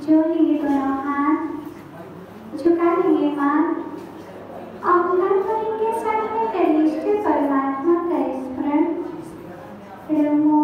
जोड़ेंगे दोनों हाथ, झुका लेंगे माथ और करेंगे साथ में कनिष्ठ परमात्मा का स्मरण। नमो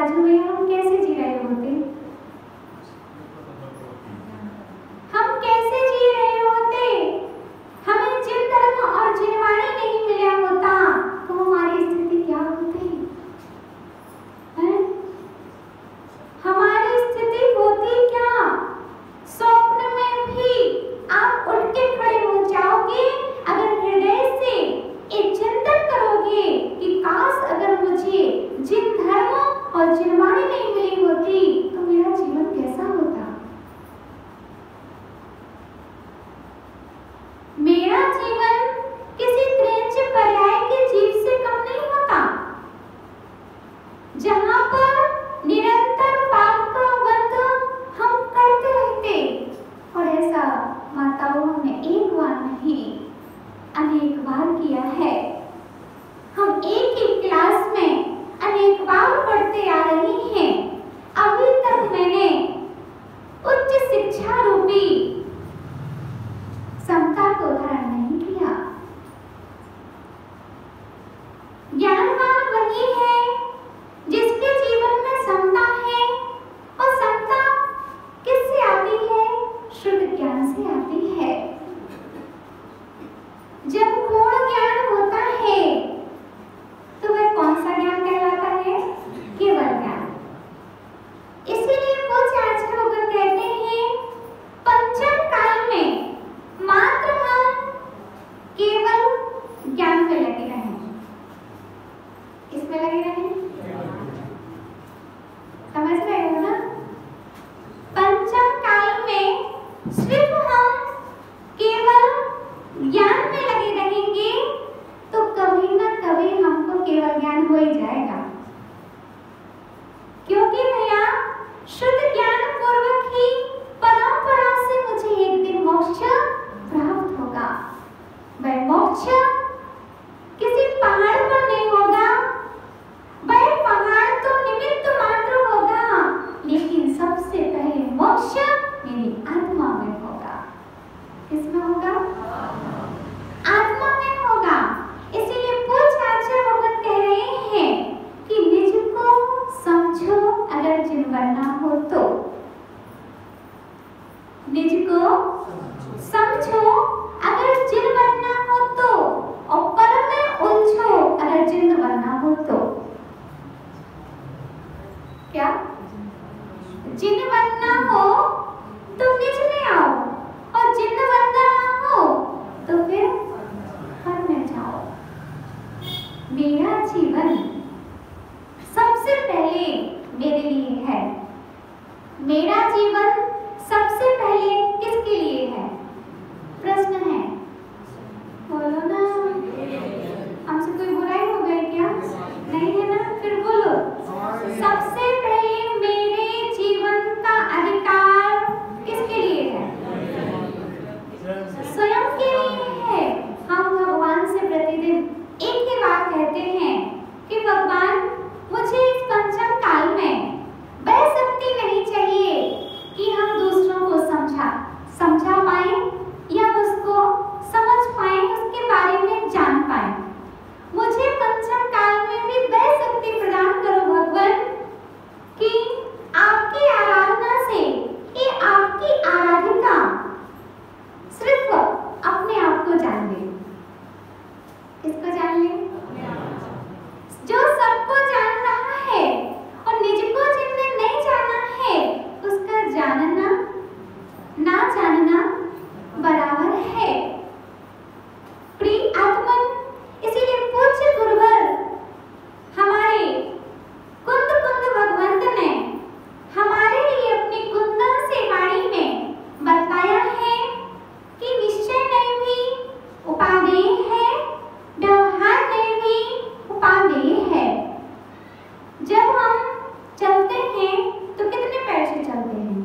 राजू भैया हम कैसे जी रहे होते? हम कैसे जी रहे होते? हमें जिन धर्म और जिन वाणी नहीं मिला होता तो हमारी स्थिति क्या होती है? हमारी स्थिति होती क्या? स्वप्न में भी आप उठ के खड़े हो जाओगे अगर हृदय से एक चिंतन करोगे कि काश अगर मुझे जिन धर्म और जिन वाणी नहीं मिली होती तो मेरा जीवन कैसा होता। मेरा जीवन किसी त्रिंच पर्याय के जीव से कम नहीं होता, जहां पर निरंतर पाप का वध हम करते रहते। और ऐसा माताओं ने एक बार नहीं अनेक बार किया है। हम एक ही क्लास में अनेक बार पढ़ते आ रहे हैं। अभी तक मैंने उच्च शिक्षा रूपी समता को धारण नहीं किया। ज्ञानवान वही है जिसके जीवन में समता है, और समता किससे आती है? शुद्ध ज्ञान से आती है। जब पूर्ण ज्ञान होता है तो वह कौन सा ज्ञान कहलाता है? केवल ज्ञान। इसीलिए कुछ आचार्य लोग कहते हैं पंचम काल में मात्र हम केवल ज्ञान में लगे रहें। इसमें लगे रहें, समझ रहे हो ना? पंचम काल में सिर्फ हम केवल ज्ञान में लगे रहेंगे तो कभी ना कभी हमको केवल ज्ञान हो ही जाएगा। क्योंकि भैया शुद्ध ज्ञान पूर्वक ही परंपरा से मुझे एक दिन मोक्ष प्राप्त होगा। वह मोक्ष किसी पहाड़ पर नहीं होगा, वह पहाड़ तो निमित्त मात्र होगा, लेकिन सबसे पहले मोक्ष मेरी आत्मा में होगा। किसमें होगा? आत्मा में होगा। इसीलिए पूज्य आचार्य भगवान कह रहे हैं कि निज को समझो अगर जिन बनना हो तो। निज को समझो अगर जिन बनना हो तो, और पर में उलझो अगर जिन बनना हो तो। क्या? जिन बनना हो तो निज में आओ, और जिन बनना हो तो फिर पर में जाओ। मेरा जीवन सबसे पहले मेरे लिए है। मेरा जीवन सबसे पहले किसके लिए है? प्रश्न है, बोलो ना। हमसे कोई बुराई हो गई क्या? नहीं है ना? फिर बोलो। सबसे पहले मेरे जीवन का अधिकार किसके लिए है? स्वयं के लिए है। हम भगवान से प्रतिदिन एक ही बात कहते हैं कि भगवान मुझे इस पंचम काल में वह शक्ति नहीं चाहिए कि हम दूसरों को समझा पाए या उसको समझ पाए, उसके बारे में जान पाए। मुझे पंचम काल में भी वह शक्ति प्रदान करो भगवान कि आपकी आराधना से ये आपकी आराधिका सिर्फ अपने आप को जान ले। किसको जान ले? जो सबको जान रहा है, और निज को जिसने नहीं जाना है उसका जानना ना जानना बराबर है। प्रिय आत्मन, इसीलिए पूज्य गुरुवर हमारे कुंद भगवंत ने हमारे लिए अपनी कुंदन से वाणी में बताया है कि निश्चय नहीं भी उपादेय है, व्यवहार नहीं भी उपादेय है। जब हम चलते हैं तो कितने पैर से चलते हैं?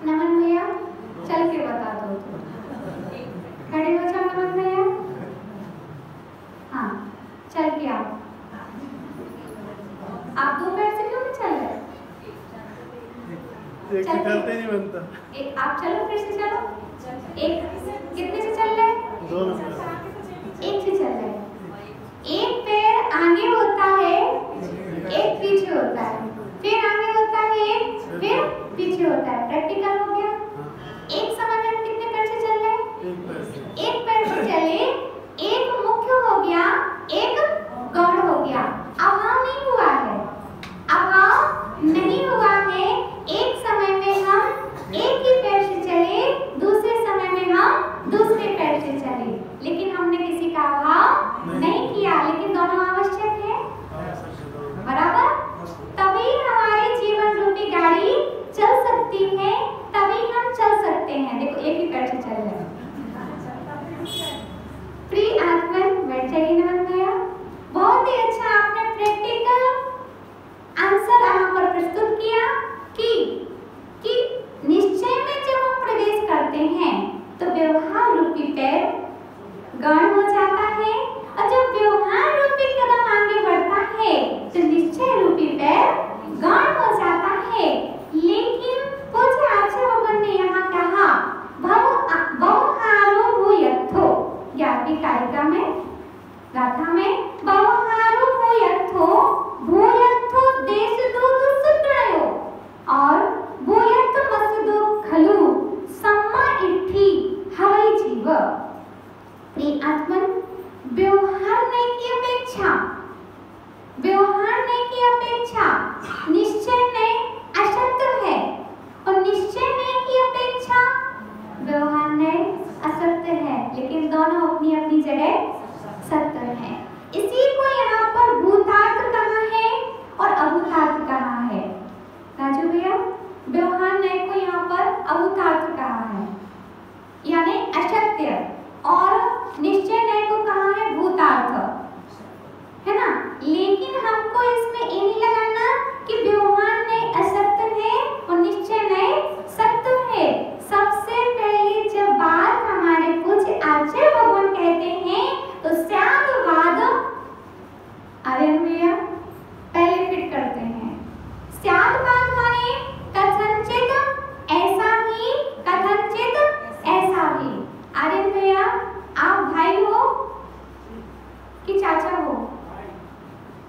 नमन भैया चल के बता दो। खड़े हो जाओ नमन भैया। हाँ, चल के आओ। आप दो पैर से क्यों नहीं चल रहे? एक से चलते नहीं बनता। एक आप चलो, फिर से चलो। एक कितने से चल रहे? दोनों। एक से चल रहे। एक पैर आगे होता है, एक पीछे होता है। पीछे होता है। प्रैक्टिकल हो गया। एक समय में कितने पैर से चल रहे? एक पैर से चले, एक मुख्य हो गया, एक गौण हो गया। अभाव नहीं हुआ है, अभाव नहीं हुआ है। एक समय में हम एक ही पैर से चले, दूसरे समय में हम दूसरे पैर से चले, लेकिन हमने किसी का अभाव नहीं किया, लेकिन दोनों आवश्यक है। बराबर? तभी हमारी जीवन रूपी गाड़ी चल सकती है, तभी हम चल सकते हैं। देखो एक ही पैर से चल रहे हैं। प्रिय आत्मन, बैठ जाइए। नमन भैया, बहुत ही अच्छा आपने प्रैक्टिकल आंसर यहाँ पर प्रस्तुत किया कि निश्चय में जब हम प्रवेश करते हैं तो व्यवहार रूपी पैर गौण हो जाता है, और जब व्यवहार रूपी कदम आगे बढ़ता है तो निश्चय रूपी पैर गौण हो जाता है। लेकिन कुछ आचार्य भगवान ने यहाँ कहा बहुहारो भूयत्थो, 11वीं कारिका में गाथा में बहुहारो भूयत्थो भूयत्थो देशदूत सुत्रयो और भूयत्थ मसदो खलु सम्मा इट्ठी हवै जीव। प्रिय आत्मन, व्यवहार नहीं की अपेक्षा, व्यवहार नहीं की अपेक्षा निश्चय नहीं असत्य है, और निश्चय नहीं की अपेक्षा व्यवहार नहीं असत्य है, लेकिन दोनों अपनी अपनी जगह सत्य है। इसी को यहाँ पर भूतार्थ कहा है और अभूतार्थ कहा है। राजू भैया, व्यवहार नहीं को यहाँ पर अभूतार्थ कहा है, यानी असत्य, और निश्चय नहीं को कहा है भूतार्थ, है ना। लेकिन हमको इसमें ये नहीं लगाना कि व्यवहार नहीं असत्य है और निश्चय नहीं सत्य है। सबसे पहले जब बात हमारे पूज्य आचार्य भगवान कहते हैं तो स्यादवाद, अरे भैया पहले फिट करते हैं। स्यादवाद माने कथनचित ऐसा ही, कथनचित ऐसा भी। अरे भैया, आप भाई हो कि चाचा हो,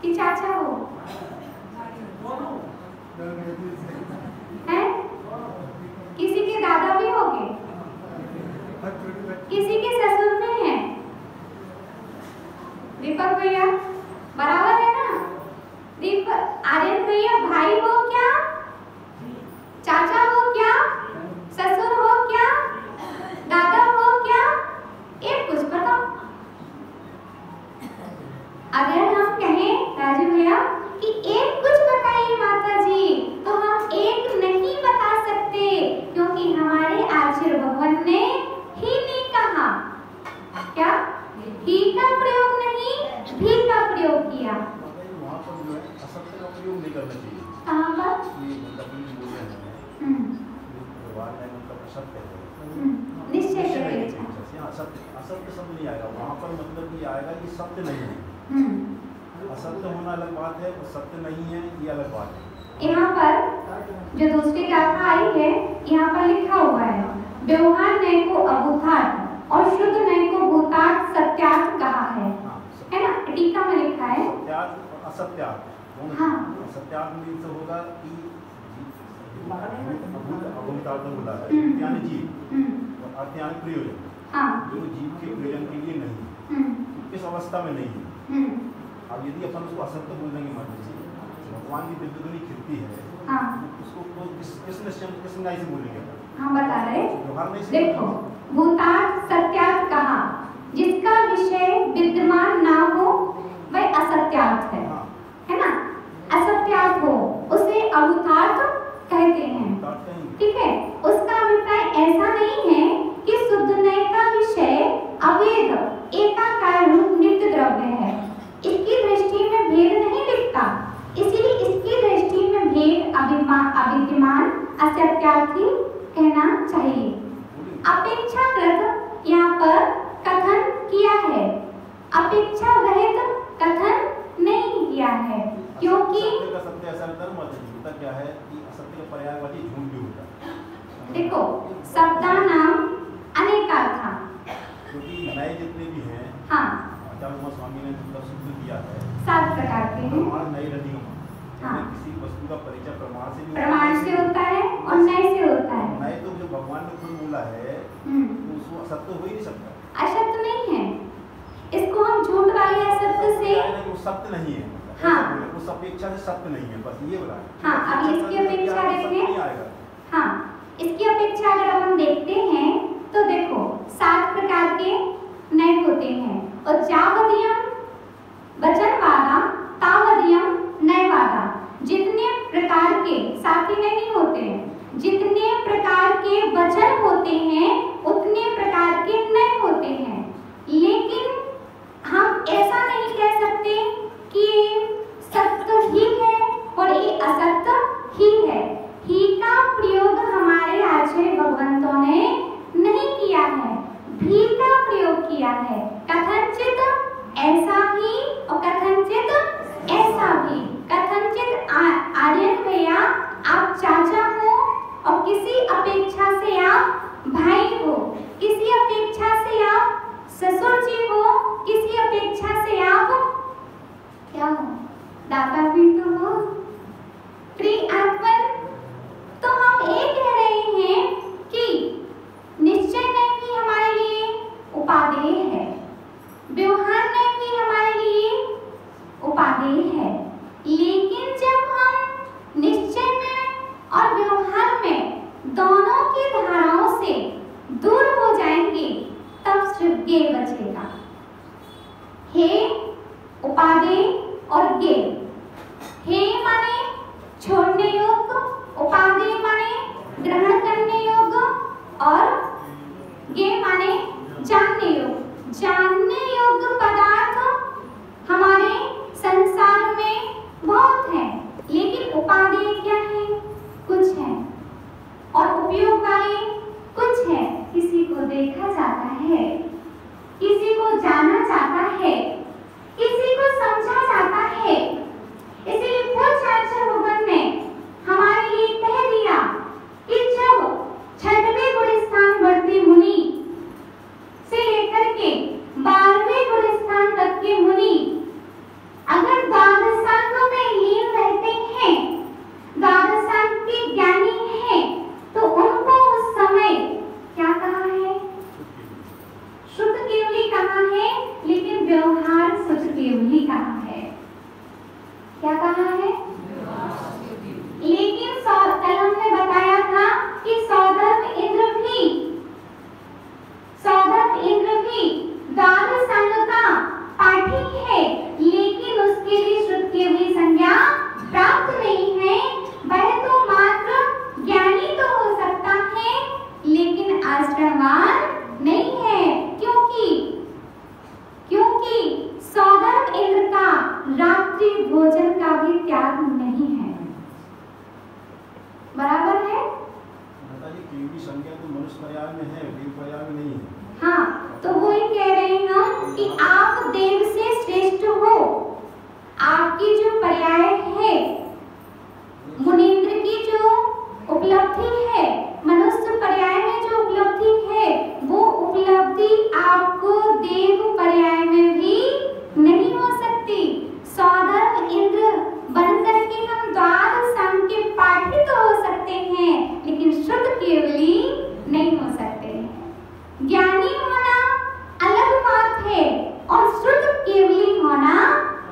कि चाचा हो, हैं? किसी के दादा भी होंगे, किसी के ससुर भी हैं। दीपक भैया बराबर है ना? दीपक, आर्यन भैया भाई हो क्या, चाचा हो क्या, ससुर हो क्या, दादा हो क्या, ये कुछ बताओ। अगर हम कहें राजू भैया कि एक कुछ बताइए माता जी, तो हम एक नहीं बता सकते, क्योंकि हमारे आचार्य भगवान ने ही नहीं कहा। क्या? ही का प्रयोग नहीं, भी का प्रयोग किया। वहाँ पर जो है असत्य का प्रयोग नहीं करना चाहिए। कहाँ पर? निश्चय असत्य शब्द नहीं आएगा वहाँ पर, मतलब ये आएगा कि सत्य नहीं है। असत्य होना अलग बात है और सत्य नहीं है ये अलग बात है। यहाँ पर जो दूसरी गाथा आई है, यहाँ पर लिखा हुआ है व्यवहार नय को अभूतार्थ और शुद्ध नय को भूतार्थ सत्यार्थ कहा है ना। टीका में लिखा है सत्यार्थ और असत्यार्थ। हाँ, सत्यार्थ मीन्स होगा कि अभूतार्थ बोला है यानी जीव, और अर्थ यानी प्रयोजन। हाँ, जो जीव के प्रयोजन के लिए नहीं, किस अवस्था में नहीं है। अब यदि अपन उसको असत्य बोल देंगे, मान लीजिए भगवान की दिव्य ध्वनि खिलती है, हाँ, उसको किस न्याय से बोलेंगे? हाँ बता रहे। व्यवहार नहीं। देखो, भूतार्थ सत्यार्थ कहा, जिसका विषय विद्यमान ना हो वह असत्यार्थ है ना। असत्यार्थ हो उसे अभूतार्थ कहते हैं, ठीक है। उसका अभिप्राय ऐसा नहीं है कि शुद्ध नय का विषय अवैध एकाकार रूप नित्य द्रव्य है, इसकी दृष्टि में भेद नहीं दिखता, इसीलिए इसकी दृष्टि में भेद अविद्यमान असत्यार्थी कहना चाहिए। अपेक्षाकृत यहाँ पर कथन किया है, अपेक्षा रहित कथन नहीं किया है, क्योंकि सत्य का सत्य ऐसा होता क्या है कि असत्य का पर्यायवाची झूठ भी होता है। देखो, शब्दानाम अनेकार्था, क्योंकि नए जितने भी हैं, हाँ, आचार्य स्वामी ने मतलब सिद्ध किया है 7 प्रकार के हैं। प्रमाण नई रतियों, हाँ, किसी वस्तु का परिचय प्रमाण से होता है और नए बोला है तो उसको असत्य हो ही नहीं सकता। असत्य नहीं है, इसको हम झूठ वाले असत्य से, वो सत्य नहीं है, हाँ, उस अपेक्षा से सत्य नहीं है, बस ये बोला है। हाँ, अब इसकी अपेक्षा देखें, हाँ, इसकी अपेक्षा अगर हम देखते हैं तो देखो 7 प्रकार के नय होते हैं और जावधियम वचनवादा तावधियम नयवादा, जितने प्रकार के साथी नहीं होते हैं, जितने प्रकार के वचन होते हैं उतने प्रकार के नय होते हैं। लेकिन हम ऐसा नहीं कह सकते कि सत्य ही है और ये असत्य ही है। ही का प्रयोग हमारे आचार्य भगवंतों ने नहीं किया है, भी का प्रयोग किया है। कथनचित ऐसा ही और कथनचित ऐसा भी। कथनचित आर्यन भैया आप चाचा हो और किसी अपेक्षा से आप भाई हो, किसी अपेक्षा से आप ससुर जी हो, किसी अपेक्षा से आप क्या हो, दादा भी तो हो, प्रिय आत्मन। तो हम ये कह रहे हैं कि निश्चय में भी हमारे लिए उपादेय है, व्यवहार में भी हमारे लिए उपादेय है। लेकिन जब हम निश्चय में और व्यवहार में दोनों की धाराओं से दूर हो जाएंगे तब सिर्फ गे बचेगा। हे उपादेय और गे, हे माने छोड़ने योग्य, उपादेय माने ग्रहण करने योग्य और गे माने जानने योग्य। जानने योग्य पदार्थ हमारे संसार में बहुत है, लेकिन उपादेय क्या है, कुछ है, और उपयोग वाले कुछ है। किसी को देखा जाता है, किसी को जाना जाता है, किसी को समझा जाता है। इसलिए पूज्य आचार्य भगवान ने हमारे लिए कह दिया कि जब 6वें गुण स्थान वर्ती मुनि से लेकर के 12वें गुण स्थान तक के मुनि अगर द्वादशांग में लीन रहते हैं, द्वादशांग के ज्ञानी हैं, तो उनको उस समय क्या कहा है, शुद्ध केवली कहा है, लेकिन व्यवहार शुद्ध केवली कहा है। क्या कहा है? लेकिन कल हमने बताया था कि सौधर्म इंद्र भी द्वादशांग का पाठी है, लेकिन उसके लिए शुद्ध केवली संज्ञा प्राप्त नहीं है। वह तो मात्र ज्ञानी तो हो सकता है, लेकिन आश्रमवान नहीं है, क्योंकि सौधर्म इंद्र का रात्रि भोजन का भी त्याग नहीं है। बराबर है? माताजी केवली संज्ञा तो मनुष्य पर्याय में है, देव पर्याय में नहीं है। हाँ, तो वही कह रहे हैं हम कि आप देव से श्रेष्ठ हो। आपकी जो पर्याय है, मुनींद्र की जो उपलब्धि है, मनुष्य पर्याय में जो उपलब्धि है, वो उपलब्धि आपको देव पर्याय में भी नहीं हो सकती। सौधर्म इंद्र बनकर के हम द्वादशांग के पाठी तो हो सकते हैं, लेकिन शुद्ध केवली नहीं हो सकते हैं। ज्ञानी होना अलग बात है और शुद्ध केवली होना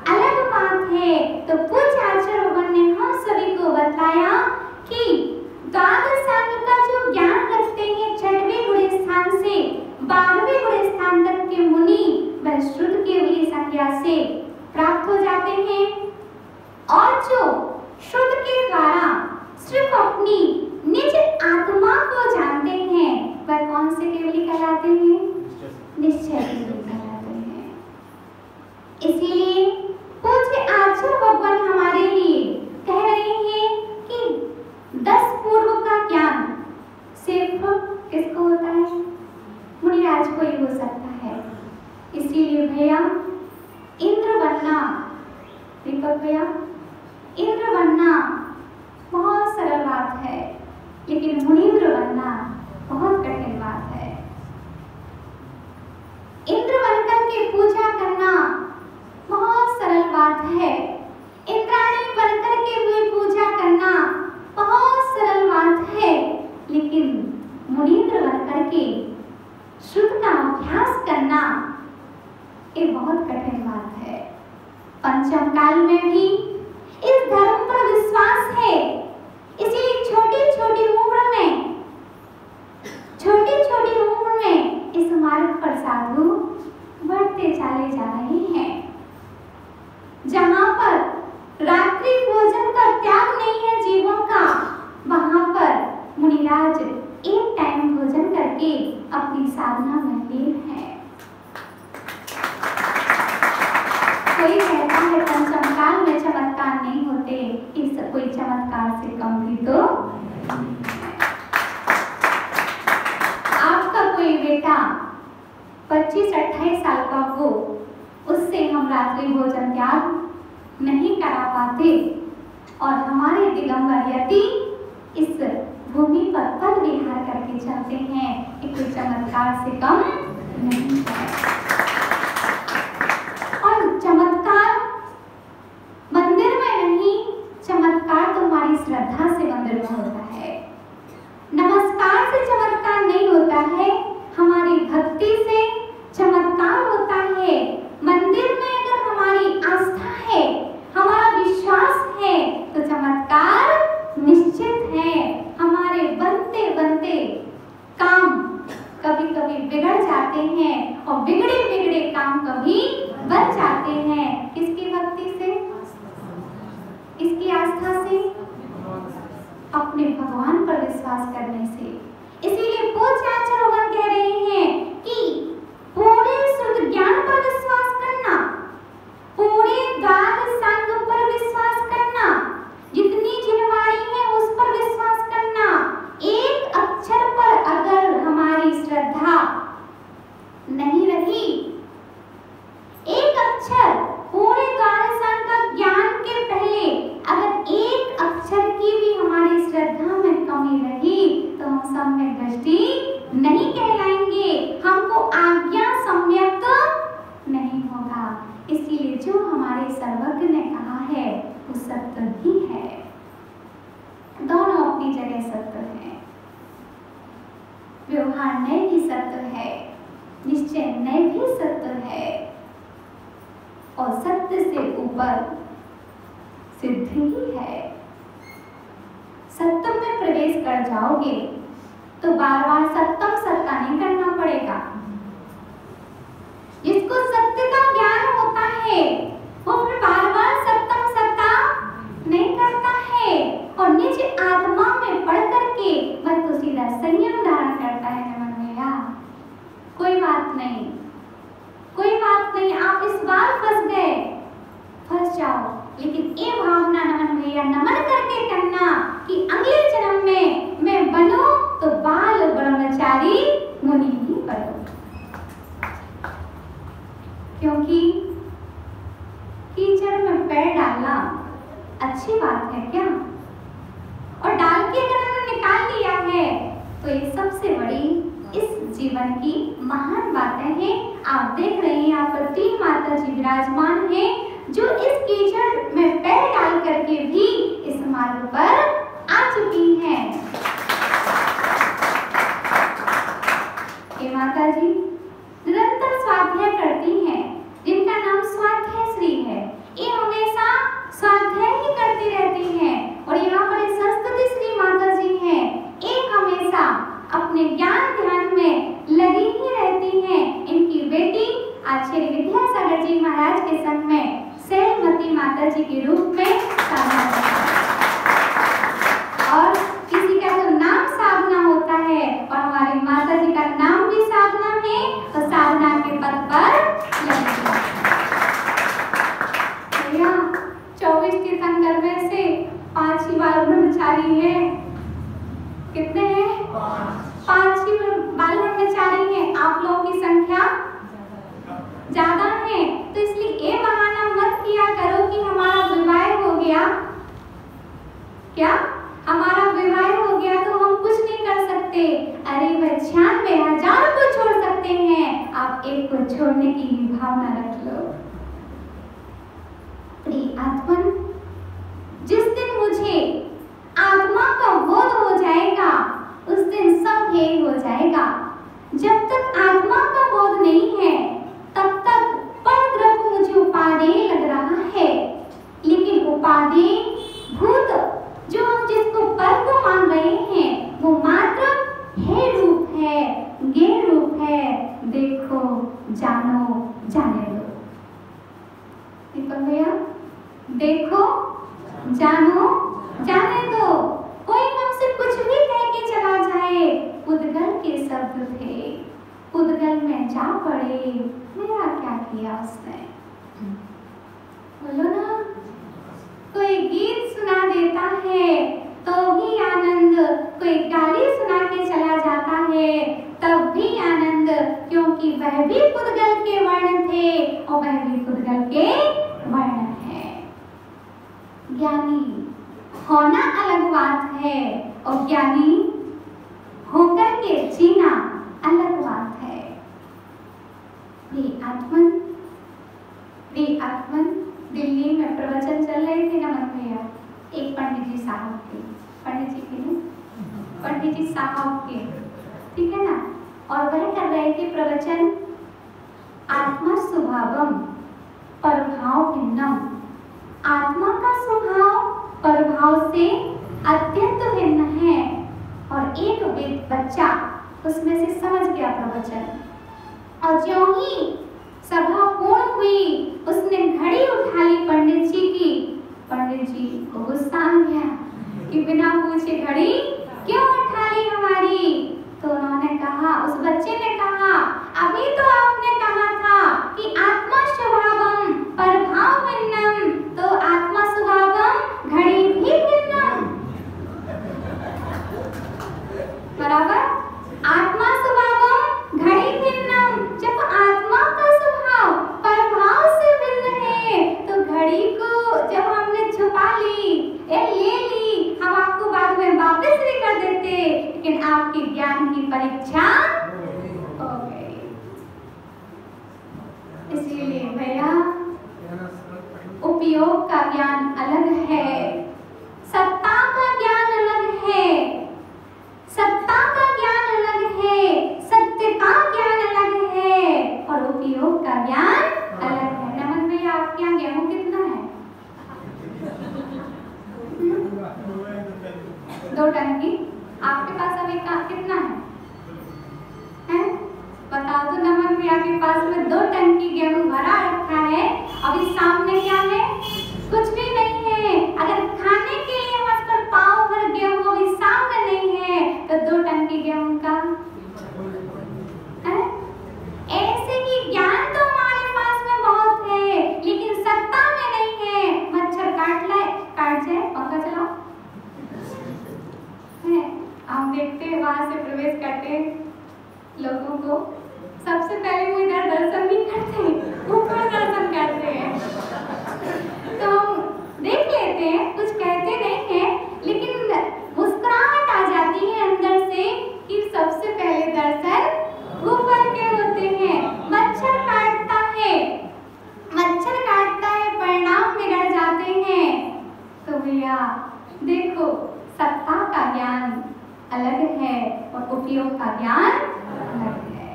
अलग बात है। तो पूज्य आचार्य भगवान ने हम सभी को बताया कि द्वादशांग का जो ज्ञान रखते हैं 6वें गुण स्थान से 12वें गुण स्थान तक के मुनि, वह शुद्ध केवली संज्ञा से प्राप्त हो जाते हैं। और जो शुद्ध के द्वारा सिर्फ अपनी निज आत्मा को जानते हैं, वह कौन से केवली कहलाते हैं? निश्चय केवली कहलाते हैं। इसलिए पूज्य आचार्य भगवान हमारे लिए कह रहे हैं कि 10 पूर्व का ज्ञान सिर्फ किसको होता है? मुनिराज को ही हो सकता है। इसलिए भैया इंद्र बनना, दीपक भैया, इंद्र बनना बहुत सरल बात है, लेकिन मुनींद्र बनना बहुत कठिन बात है। इंद्र बनकर के पूजा करना बहुत सरल बात है, इंद्राणी बनकर के भी पूजा करना बहुत सरल बात है, लेकिन मुनींद्र बनकर पंचम काल में भी इस धर्म पर विश्वास है, इसलिए छोटी छोटी उम्र में इस मार्ग पर साधु बढ़ते चले जा रहे हैं। जहां पर रात्रि भोजन का त्याग नहीं है जीवों का, वहां पर मुनिराज एक टाइम भोजन करके अपनी साधना में लीन है। कोई कहता है पंचम काल में चमत्कार नहीं होते, इस कोई चमत्कार से कम भी तो आपका कोई बेटा 25-28 साल का हो, उससे हम रात्रि भोजन त्याग नहीं करा पाते और हमारे दिगंबर यति इस भूमि पर पद विहार करके चलते हैं, एक कोई चमत्कार से कम नहीं है। और चमत्कार मंदिर में नहीं, चमत्कार तो हमारी श्रद्धा से मंदिर में होता है। नमस्कार से चमत्कार नहीं होता है, हमारी भक्ति से चमत्कार होता है। मंदिर में अगर हमारी आस्था है, हमारा विश्वास है, तो चमत्कार निश्चित है। हमारे बनते बनते काम कभी कभी बिगड़ जाते हैं और बिगड़े बिगड़े काम कभी बन जाते हैं। किसकी भक्ति से, इसकी आस्था से, अपने भगवान पर विश्वास करने से। इसीलिए पूज्य आचार्य कह रहे हैं कि पूरे शुद्ध ज्ञान पर विश्वास करना, पूरे द्वाद संग पर विश्वास करना, जितनी जिनवाणी है उस पर विश्वास करना। एक अक्षर पर अगर हमारी श्रद्धा नहीं रही, एक अक्षर पूरे द्वाद संग का ज्ञान के पहले अगर एक अक्षर की भी हमारी श्रद्धा में कमी रही, तो हम सम्यक दृष्टि नहीं कहलाएंगे, हमको आज्ञा सम्यक नहीं होगा। इसीलिए जो हमारे सर्वज्ञ ने कहा है वो सत्य ही है, दोनों अपनी जगह सत्य है। व्यवहार नय भी सत्य है, निश्चय नय भी सत्य है, और सत्य से ऊपर सिद्धि ही है। सत्य में प्रवेश कर जाओगे तो बार बार सत्यम सत्ता नहीं करना पड़ेगा। जिसको सत्य का ज्ञान होता है वो फिर बार बार सत्यम सत्ता नहीं करता है, और निज आत्मा में पढ़ करके वह तो सीधा संयम धारण करता है। नमन भैया, कोई बात नहीं, कोई बात नहीं, आप इस बार फंस गए, फंस जाओ, लेकिन ये भावना नमन भैया नमन करके करना कि अगले जन्म में मैं बनूं तो बाल ब्रह्मचारी मुनि ही बनूं। क्योंकि कीचड़ में पैर डालना अच्छी बात है क्या? और डाल के अगर हमने निकाल लिया है तो ये सबसे बड़ी इस जीवन की महान बातें हैं। आप देख रहे हैं यहाँ पर 3 माता जी विराजमान हैं जो इस कीचड़ में पैर डाल करके भी इस मार्ग पर आ चुकी हैं। ये माता जी निरंतर स्वाध्याय करती हैं, जिनका नाम स्वाध्याय श्री है। ये हमेशा स्वाध्याय ही करती रहती हैं, और यहाँ पर संस्तुति श्री माता जी हैं, एक हमेशा अपने ज्ञान ध्यान में लगी ही रहती हैं। इनकी बेटी आचार्य विद्यासागर जी महाराज के संग में शैलमती माता जी के रूप में साधना करती है। और किसी का तो नाम साधना होता है, और हमारी माता जी का नाम भी साधना है, तो साधना के पद पर लगी है। 24 तीर्थंकर में से 5 ही बाल ब्रह्मचारी है। कितने हैं? 5 ही बाल ब्रह्मचारी हैं। आप लोगों की संख्या ज्यादा है, तो इसलिए ये बहाना मत किया करो कि हमारा विवाह हो गया। क्या हमारा विवाह हो गया तो हम कुछ नहीं कर सकते? अरे वह 96,000 को छोड़ सकते हैं, आप एक को छोड़ने की भावना रख लो। आत्मन, जिस दिन मुझे आत्मा का बोध हो जाएगा उस दिन सब हे हो जाएगा। जब तक आत्मा का बोध नहीं है तब तक परद्रव्य मुझे उपादेय लग रहा है। देखो, जानो, जाने दो, कोई हमसे कुछ भी कह के चला जाए, पुद्गल के शब्द थे, पुद्गल में जा पड़े, मेरा क्या किया उसने। बोलो ना, कोई गीत सुना देता है तो भी आनंद, कोई गाली सुना के चला जाता है तब भी आनंद, क्योंकि वह भी पुद्गल के वर्ण थे और वह भी पुद्गल के वर्ण है। ज्ञानी होना अलग बात है और ज्ञानी होकर के जीना अलग बात है। वे आत्मन दिल्ली में प्रवचन चल रहे थे नमन भैया, एक पंडित जी साहब के, पंडित जी के नहीं, पंडित जी साहब के, ठीक है ना, और वह कर रहे थे प्रवचन आत्मा स्वभावम परभाव भिन्नम, आत्मा का स्वभाव परभाव से अत्यंत भिन्न है। और एक बच्चा उसमें से समझ गया प्रवचन, और ज्यों ही सभा पूर्ण हुई उसने घड़ी उठा ली पंडित जी की। पंडित जी को गुस्सा आ गया कि बिना पूछे घड़ी क्यों उठा ली हमारी। तो उन्होंने कहा, उस बच्चे ने कहा, अभी तो आपने कहा था कि आत्मा स्वभावम परभाव भिन्नम, तो आत्मा स्वभावम घड़ी भी भिन्नम, बराबर, आत्मा स्वभावम घड़ी भिन्नम। जब आत्मा का स्वभाव परभाव से भिन्न है तो घड़ी को जब हमने छुपा ली, ले ली, हम आपको बाद में वापस भी कर देते, लेकिन आपके ज्ञान की परीक्षा हो गई। इसीलिए भैया उपयोग का ज्ञान अलग है, सत्ता का ज्ञान अलग है, सत्ता का ज्ञान अलग है, सत्य का ज्ञान अलग है और उपयोग का ज्ञान अलग है। नमन भैया, आपके यहाँ गेहूं कितना है? 2 टन की। आपके पास अभी कितना है? बताओ तो नमन भैया के पास में 2 टन की गेहूं भरा रखा है, अभी सामने क्या है? कुछ भी नहीं है। अगर खाने के लिए हमारे पास पाव भर गेहूं अभी सामने नहीं है तो 2 टन की गेहूं का है? ऐसे ही ज्ञान तो हमारे पास में बहुत है लेकिन सत्ता में नहीं है। मच्छर काट जाए, पंखा चलाओ, हम देखते हैं वहां से प्रवेश करते लोगों को, सबसे पहले वो इधर दर्शन नहीं करते, ऊपर दर्शन करते हैं। तो हम देख लेते हैं, कुछ कहते नहीं हैं, लेकिन मुस्कुराहट आ जाती है अंदर से कि सबसे पहले दर्शन ऊपर के होते हैं। मच्छर काटता है, परिणाम बिगड़ जाते हैं। तो भैया देखो, सत्ता का ज्ञान अलग है और उपयोग का ज्ञान अलग है।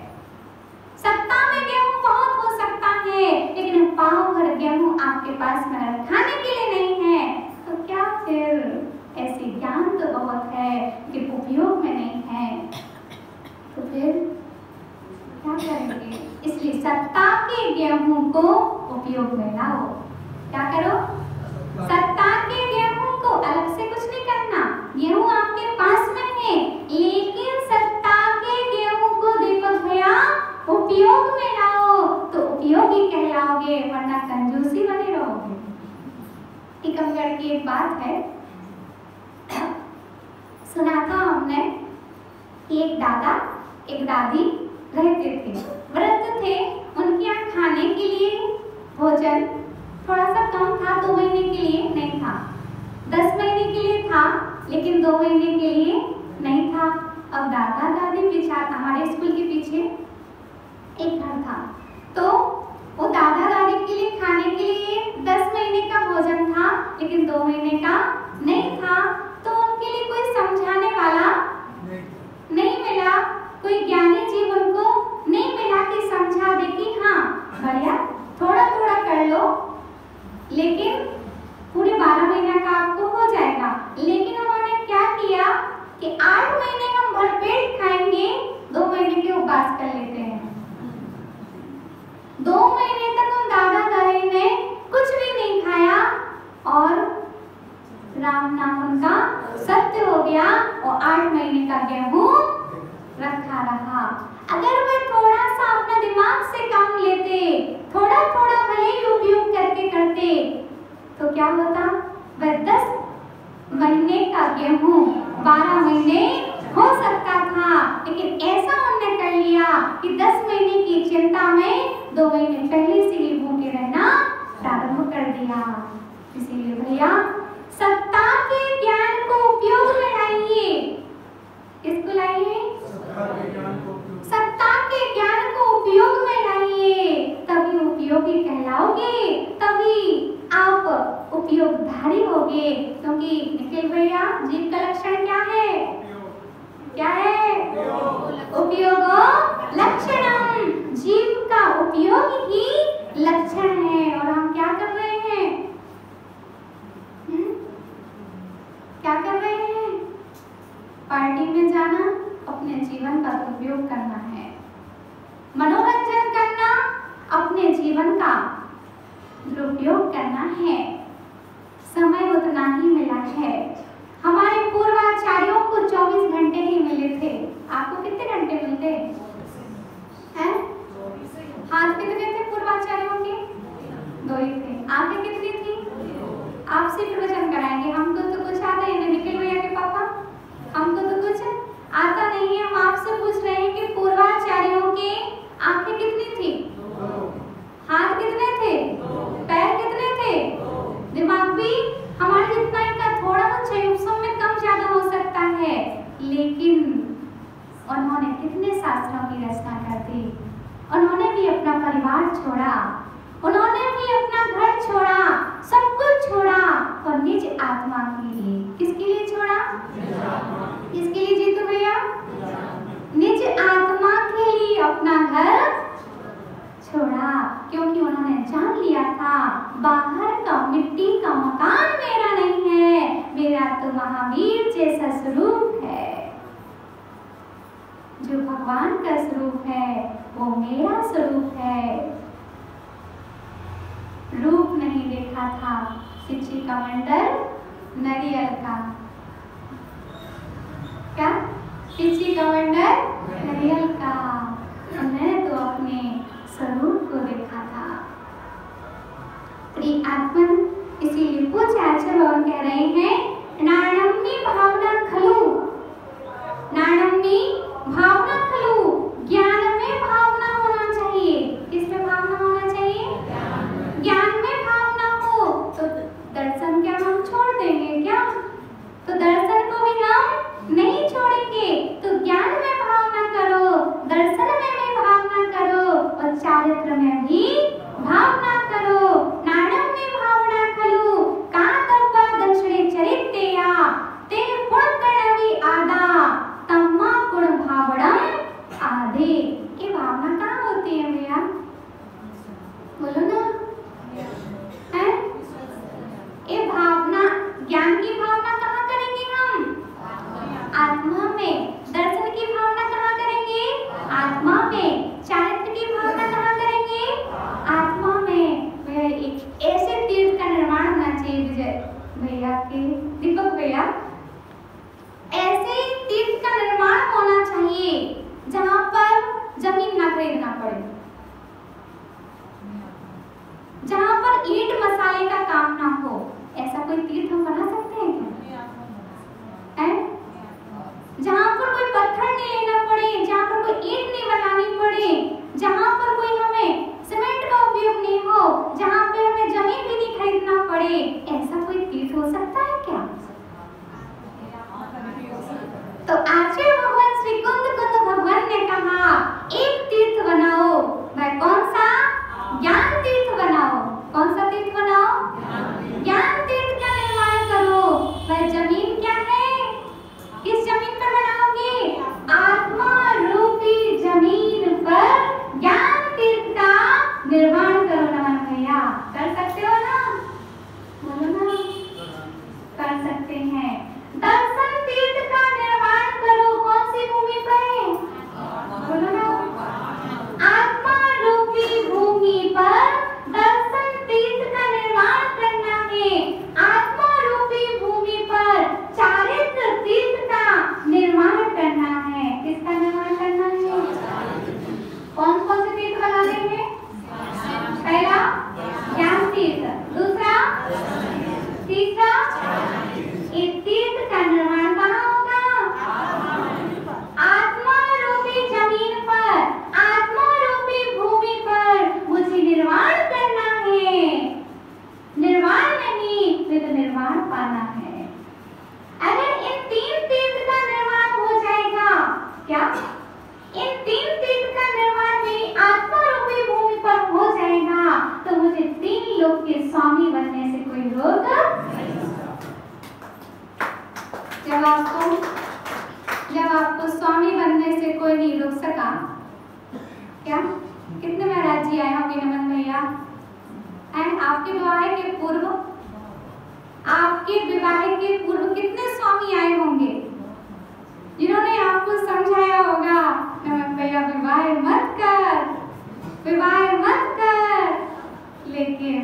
सत्ता में गेहूं बहुत हो सकता है लेकिन पाव भर गेहूं आपके पास में खाने के लिए नहीं है तो क्या फिर? ऐसे ज्ञान तो बहुत है लेकिन उपयोग में नहीं है, तो फिर क्या करेंगे? इसलिए सत्ता के गेहूं को उपयोग में लाओ। क्या करो? सत्ता के गेहूं को अलग से कुछ नहीं करना, गेहूं आपके पास में है, लेकिन सत्ता के गेहूं को दीपक भैया उपयोग में लाओ तो उपयोगी कहलाओगे, वरना कंजूसी बने रहोगे। टीकमगढ़ की एक बात है, सुना था हमने कि एक दादा एक दादी रहते थे, व्रत थे, उनके यहाँ खाने के लिए भोजन थोड़ा सा कम था, 2 महीने के लिए नहीं था, 10 महीने के लिए था लेकिन 2 महीने के लिए नहीं था। अब दादा दादी पीछे, हमारे स्कूल के पीछे एक घर था, तो वो दादा दादी के लिए खाने के लिए 10 महीने का भोजन था लेकिन 2 महीने का नहीं था। तो उनके लिए कोई समझाने वाला नहीं मिला, कोई ज्ञानी जीव उनको नहीं मिला कि समझा दे कि हाँ बढ़िया थोड़ा थोड़ा कर लो लेकिन पूरे 12 महीना का आपको हो जाएगा। लेकिन उन्होंने क्या किया कि 8 महीने हम भरपेट खाएंगे, 2 महीने के उपवास कर लेते हैं। 2 महीने तक उन दादा दादी ने कुछ भी नहीं खाया, गया और 8 महीने का गेहूं रखा रहा। अगर वे थोड़ा सा अपना दिमाग से काम लेते, थोड़ा थोड़ा भले ही उपयोग करके करते, तो क्या होता? वह 10 महीने का गेहूं 12 महीने हो सकता था। लेकिन ऐसा उन्होंने कर लिया कि 10 महीने की चिंता में 2 महीने पहले से ही भूखे रहना प्रारंभ कर दिया। इसीलिए भैया सत्ता के ज्ञान को उपयोग में लाइए। किसको लाइए? सत्ता के ज्ञान को उपयोग में लाइए, तभी उपयोगी कहलाओगे, तभी आप उपयोगधारी होगे। क्योंकि निखिल भैया जीव का लक्षण क्या है? क्या है? उपयोग लक्षणम। जीव का उपयोग ही लक्षण है। और हम क्या कर रहे हैं? क्या कर रहे हैं? पार्टी में जाना, अपने जीवन का उपयोग करना है। मनोरंजन करना, अपने जीवन का दुरुपयोग करना है। समय उतना ही मिला है। हमारे पूर्वाचार्यों को 24 घंटे ही मिले थे। आपको कितने घंटे मिलते हैं? हाथ कितने थे पूर्वाचार्यों के? 2 ही थे। आंखें कितनी थी? आपसे प्रवचन कराएंगे। हमको तो कुछ आता ही नहीं। निखिल भैया के पापा, हमको तो कुछ आता नहीं है। हम आपसे पूछ रहे हैं कि पूर्वाचार्यों के आंखें कितनी थी? हाथ कितने थे? पैर कितने थे? दिमाग भी हमारे जितना ही का थोड़ा बहुत चाहिए, उस में कम ज्यादा हो सकता है। लेकिन उन्होंने कितने शास्त्रों की रचना कर दी। उन्होंने भी अपना परिवार छोड़ा, उन्होंने भी अपना घर छोड़ा, सब कुछ छोड़ा और निज आत्मा के लिए। किसके लिए छोड़ा? किसके लिए जीतू भैया? निज आत्मा के लिए अपना घर छोड़ा। क्योंकि उन्होंने जान लिया था बाहर का मिट्टी का मकान मेरा नहीं है, मेरा तो महावीर जैसा स्वरूप है। जो भगवान का स्वरूप है वो मेरा स्वरूप है। रूप नहीं देखा था पिछी कमंडल नरियल का। क्या? पिछी कमंडल नरियल का। उन्होंने तो अपने स्वरूप को देखा था। प्रिय आत्मन, इसीलिए पूज्य आचार्य भगवान कह रहे हैं नाणम्य भावना खलु। नाणम्य भावना खलु, ज्ञान में भावना होना चाहिए। किसमें भावना होना चाहिए? ज्ञान में भावना हो तो दर्शन क्या हम छोड़ देंगे क्या? तो दर्शन को भी हम नहीं छोड़ेंगे। तो ज्ञान में भावना करो, दर्शन में भी भावना करो और चारित्र में भी भावना करो। नाणम में भावना खलु, कांतव्य दक्षिणे चरे विध निर्वाण पाना है। अगर इन 3 तीर्थ का निर्वाण हो जाएगा, क्या इन 3 तीर्थ का निर्वाण मेरी आत्मा रूपी भूमि पर हो जाएगा, तो मुझे 3 लोक के स्वामी बनने से कोई रोक नहीं। जब आपको स्वामी बनने से कोई नहीं रोक सका, क्या कितने महाराज जी आए होंगे नमन भैया? एंड आपके विवाह के पूर्व, आपके विवाह के पूर्व कितने स्वामी आए होंगे जिन्होंने आपको समझाया होगा नमन भैया विवाह मत कर, विवाह मत कर। लेकिन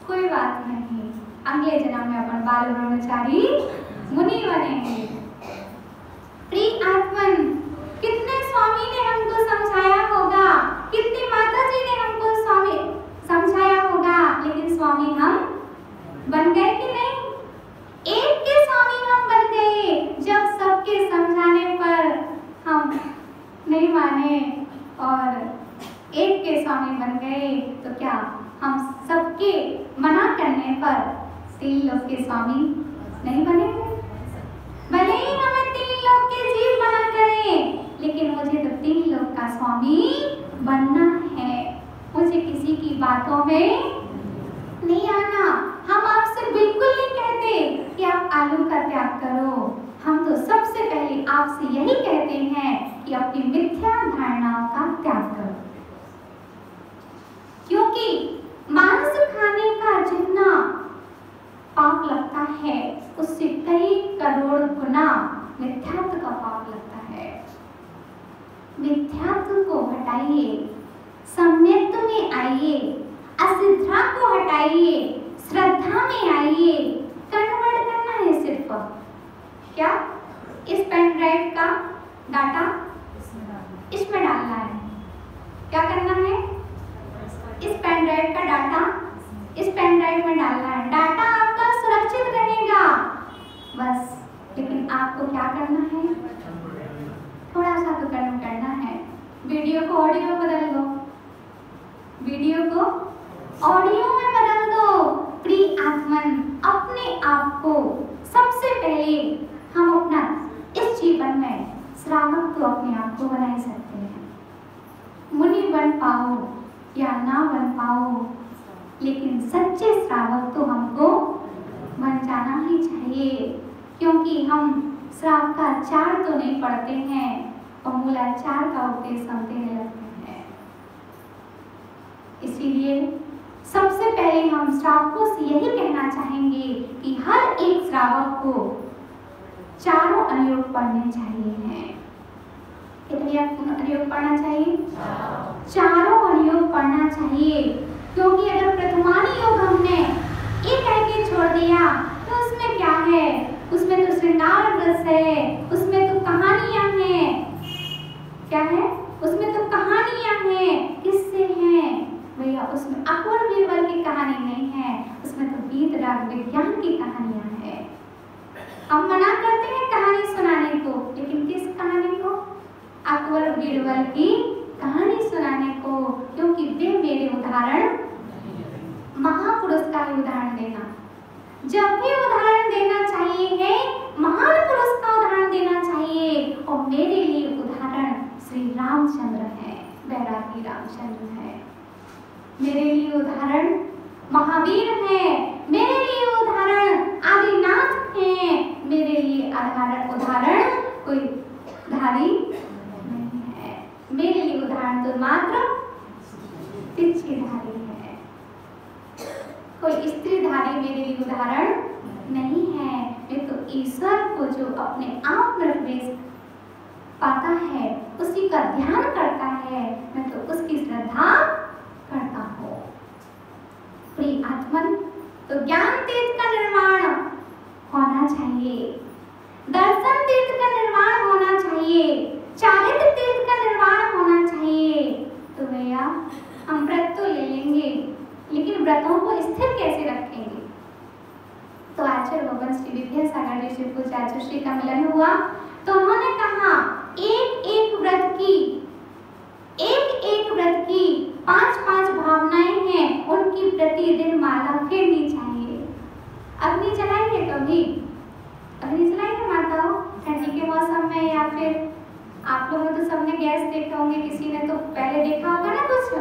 कोई बात नहीं, अगले जन्म में अपन बाल ब्रह्मचारी मुनि बनेंगे। प्रिय आत्मन, कितने स्वामी ने हमको समझाया होगा, कितनी माता जी ने हमको स्वामी समझाया होगा, लेकिन स्वामी हम बन गए कि नहीं? एक के स्वामी हम बन गए। जब सबके समझाने पर हम नहीं माने और एक के स्वामी बन गए, तो क्या हम सबके मना करने पर 3 लोक के स्वामी नहीं बनेंगे? भले ही हमें 3 लोक के जीव बना करें, लेकिन मुझे तो 3 लोक का स्वामी बनना है। मुझे किसी की बातों में नहीं आना। हम आपसे बिल्कुल नहीं कहते कि आप आलू का त्याग करो। हम तो सबसे पहले आपसे यही कहते हैं कि अपनी मिथ्या धारणाओं का त्याग करो, क्योंकि मांस खाने का जितना पाप लगता है, उससे कई करोड़ गुना मिथ्यात्व का पाप लगता है। मिथ्यात्व को हटाइए, सम्यत्व में आइए, असिद्धा को हटाइए, श्रद्धा में आइए। कन्वर्ट करना है सिर्फ क्या, इस पेन ड्राइव का डाटा इसमें डालना है। क्या करना है? इस पेन ड्राइव का डाटा इस पेन ड्राइव में डालना है। डाटा आपका सुरक्षित रहेगा बस, लेकिन आपको क्या करना है? थोड़ा सा तो कर्म करना है। वीडियो को ऑडियो बदल दो, वीडियो को ऑडियो में बदल दो। प्रिय आत्मन, अपने आप को सबसे पहले हम अपना इस जीवन में श्रावक तो अपने आप को बना सकते हैं। मुनि बन पाओ या ना बन पाओ, लेकिन सच्चे श्रावक तो हमको बन जाना ही चाहिए, क्योंकि हम श्रावकाचार तो नहीं पढ़ते हैं और मूलाचार का उपदेश हम देने लगते हैं। इसीलिए सबसे पहले हम श्रावकों से यही कहना चाहेंगे कि हर एक श्रावक को चारों अनुयोग पढ़ने चाहिए हैं। कितने अनुयोग पढ़ना चाहिए? चारों अनुयोग पढ़ना चाहिए, क्योंकि अगर प्रथमानी योग हमने एक कह के छोड़ दिया तो उसमें क्या है? उसमें तो श्रृंगार रस है, उसमें तो कहानियां हैं। क्या है? उसमें तो कहानियां हैं। किससे हैं भैया? उसमें अकबर बीरबल की कहानी नहीं है, उसमें तो वीत राग विज्ञान की कहानियां हैं। हम मना करते हैं कहानी सुनाने को, लेकिन किस कहानी को? अकबर बीरबल की कहानी सुनाने को, क्योंकि वे मेरे उदाहरण, महापुरुष का ही उदाहरण देना। जब भी उदाहरण देना चाहिए है, महान पुरुष का उदाहरण देना चाहिए, और मेरे लिए उदाहरण श्री रामचंद्र है, बैरागी रामचंद्र है। मेरे लिए उदाहरण महावीर है, मेरे लिए उदाहरण आदिनाथ है, मेरे लिए उदाहरण कोई धारी नहीं है। मेरे लिए उदाहरण तो मात्र धारी है, कोई स्त्रीधारी मेरे लिए उदाहरण नहीं है। मैं तो ईश्वर को जो अपने आप में प्रवेश पाता है, उसी का ध्यान करता है, मैं तो उसकी श्रद्धा करता हूँ। प्रिय आत्मन, तो ज्ञान तीर्थ का निर्माण होना चाहिए, दर्शन तीर्थ का निर्माण होना चाहिए, चारित्र तीर्थ का निर्माण होना चाहिए। तो भैया हम व्रत तो ले लेंगे, लेकिन व्रतों को स्थिर कैसे रखेंगे? तो आचार्य भगवान श्री विद्यासागर जी से पूछा, आचार्य श्री का मिलन हुआ तो उन्होंने कहा एक एक व्रत की 5-5 भावनाएं हैं, उनकी प्रतिदिन माला फेरनी चाहिए। अब तो सबने गैस देखा होंगे, किसी ने तो पहले देखा होगा ना, कुछ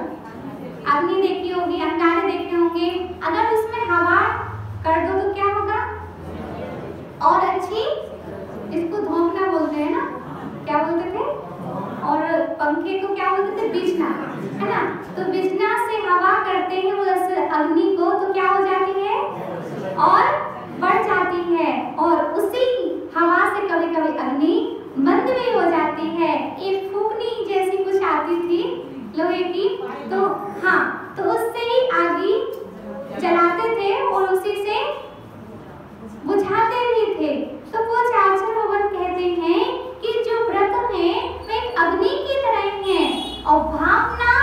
अग्नि देखी होगी, अंगारे देखे होंगे। अगर उसमें हवा कर दो तो क्या होगा? और अच्छी, इसको धोंकना बोलते हैं ना, क्या बोलते थे? और पंखे को क्या बोलते थे? बिजना, है ना। तो बिजना से हवा करते हैं उस अग्नि को, तो क्या हो जाती है? और बढ़ जाती है। और उसी हवा से कभी कभी अग्नि बंद भी हो जाती है। एक फूकनी जैसी कुछ आती थी लोहे की, तो हाँ, तो उससे ही आगी जलाते थे और उसी से बुझाते भी थे। तो वो आचार्य भगवान कहते हैं कि जो व्रत है वो एक अग्नि की तरह है और भावना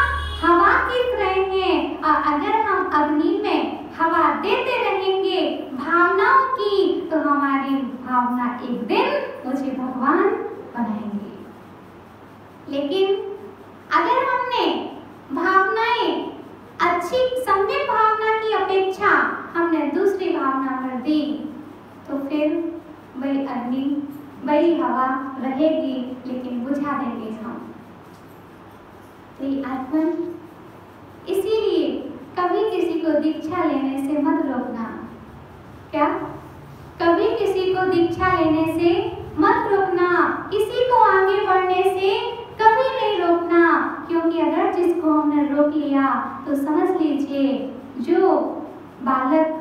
हवा की तरह है। और अगर हम अग्नि में हवा देते रहेंगे भावनाओं की, तो हमारी भावना एक दिन मुझे भगवान बनाएंगे। लेकिन अगर हमने भावनाएं अच्छी सम्यक भावना की अपेक्षा हमने दूसरी भावना भर दी, तो फिर वही अग्नि, वही हवा रहेगी, लेकिन बुझा देंगे हम। आत्मन, इसीलिए कभी किसी को दीक्षा लेने से मत रोकना। क्या? कभी किसी को दीक्षा लेने से मत रोकना, किसी को आगे बढ़ने से कभी नहीं रोकना। क्योंकि अगर जिसको हमने रोक लिया तो समझ लीजिए जो बालक,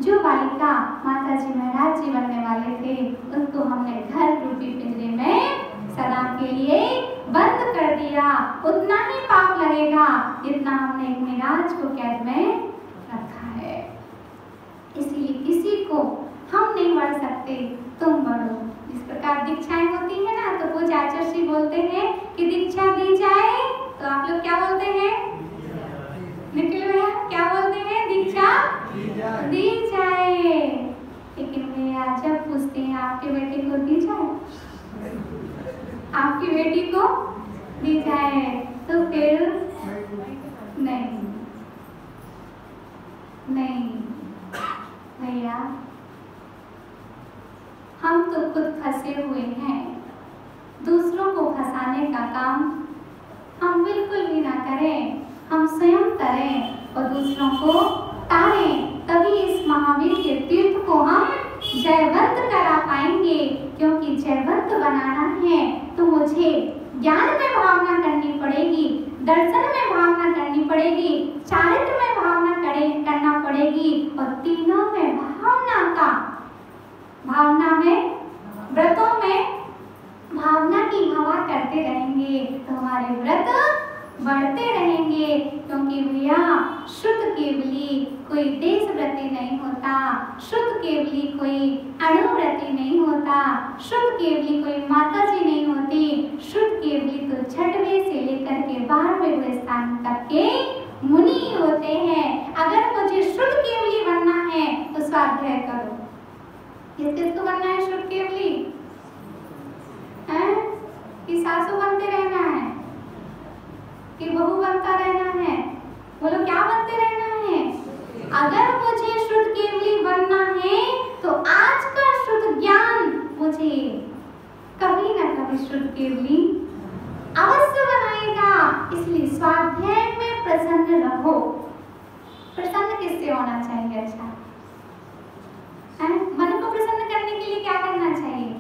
जो बालिका माता जी महाराज जी बनने वाले थे, उनको हमने घर रूपी पिंजरे में सदा के लिए बंद कर दिया। उतना ही पाप लगेगा जितना हमने एक मिराज को कैद में रखा है। इसीलिए किसी को हम नहीं बढ़ सकते, तुम बढ़ो। इस प्रकार दीक्षाएं होती है ना, तो पूज्य आचार्य श्री बोलते हैं कि दीक्षा दी जाए, तो आप लोग क्या बोलते हैं? निखिल भैया क्या बोलते हैं? दीक्षा दी जाए। लेकिन भैया जब पूछते हैं आपके बेटे को दी जाए, आपकी बेटी को दी जाए, तो फिर नहीं, नहीं भैया, हम तो खुद फंसे हुए हैं। दूसरों को फंसाने का काम हम बिल्कुल भी ना करें, हम स्वयं करें और दूसरों को तारें। तभी इस महावीर के तीर्थ को हम जयवंत करा पाएंगे। क्योंकि जयवंत बनाना है तो मुझे ज्ञान में भावना करनी पड़ेगी, दर्शन में भावना करनी पड़ेगी, चारित्र में भावना करना पड़ेगी और तीनों में भावना में, व्रतों में भावना की हवा करते रहेंगे तो हमारे व्रत बढ़ते रहेंगे। क्योंकि भैया शुद्ध केवली कोई देशव्रती नहीं होता, शुद्ध केवली कोई अणुव्रती नहीं होता, शुद्ध केवली कोई माताजी नहीं होती। शुद्ध केवली तो छठवें से लेकर के 12वें स्थान तक के मुनि होते हैं। अगर मुझे शुद्ध केवली बनना है तो स्वाध्याय करो। किसको बनना है शुद्ध केवली? कि सासू बनते रहना है कि बहू बनता रहना है? बोलो क्या बनते रहना है? अगर मुझे शुद्ध केवली बनना है तो आज का शुद्ध ज्ञान मुझे कभी ना कभी शुद्ध केवली अवश्य बनाएगा। इसलिए स्वाध्याय में प्रसन्न रहो। प्रसन्न किससे होना चाहिए? अच्छा, मन को प्रसन्न करने के लिए क्या करना चाहिए?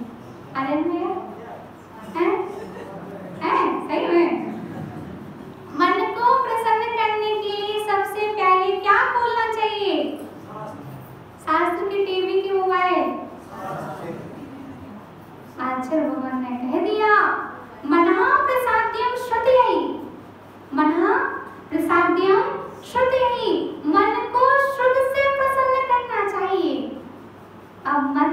आर्यन भैया सही में मन को प्रसन्न करने के लिए सबसे पहले क्या खोलना चाहिए? शास्त्र की टीवी की मोबाइल? आचार्य भगवान ने कह दिया मनः प्रसाद्यम श्रुत्यहि, मनः प्रसाद्यम श्रुत्यहि, मन को शुद्ध से प्रसन्न करना चाहिए। अब मन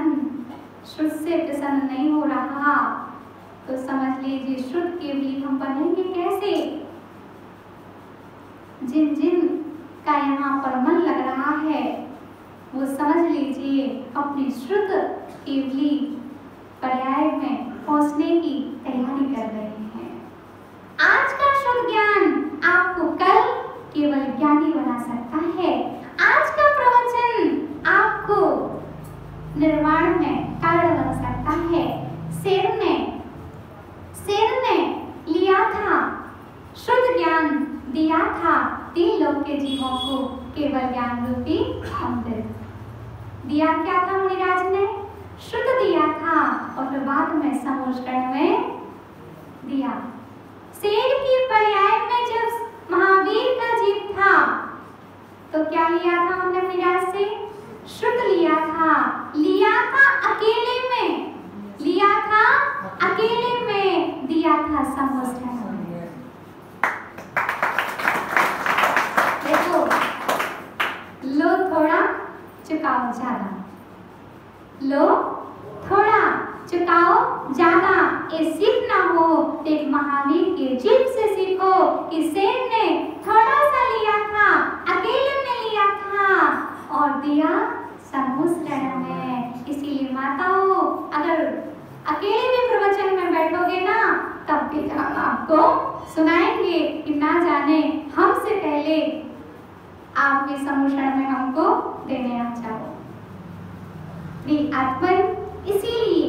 शुद्ध से प्रसन्न नहीं हो रहा तो समझ लीजिए शुद्ध केवली हम बनेंगे कैसे? जिन जिन का यहाँ पर मन लग रहा है वो समझ लीजिए अपनी शुद्ध केवली पर्याय में पहुंचने की तैयारी कर रहे हैं। आज का शुद्ध ज्ञान आपको कल केवल ज्ञानी बना सकता है। आज का प्रवचन आपको निर्वाण में कारण बन सकता है। शेर ने ज्ञान रूपी अमृत। दिया क्या था मुनिराज ने? शुद्ध दिया था, और फिर बाद में समुद्र में दिया। शेर की पर्याय में जब महावीर का जीव था तो क्या लिया था हमने मुनिराज से? शुद्ध लिया था। लिया था अकेले में, लिया था अकेले में, दिया था समुद्र में। देखो, लो थोड़ा चुकाओ ज्यादा, लो थोड़ा चुकाओ ज्यादा। ये सीखना हो तो एक महावीर के जीव से सीखो कि शेर ने थोड़ा सा लिया था, अकेले में लिया था और दिया समुद्र में। इसीलिए माताओं, अगर अकेले भी प्रवचन में बैठोगे ना, तब भी हम आपको सुनाएंगे कि ना जाने हमसे पहले आप भी समुद्र में हमको देने आ जाओ। आत्मन, इसीलिए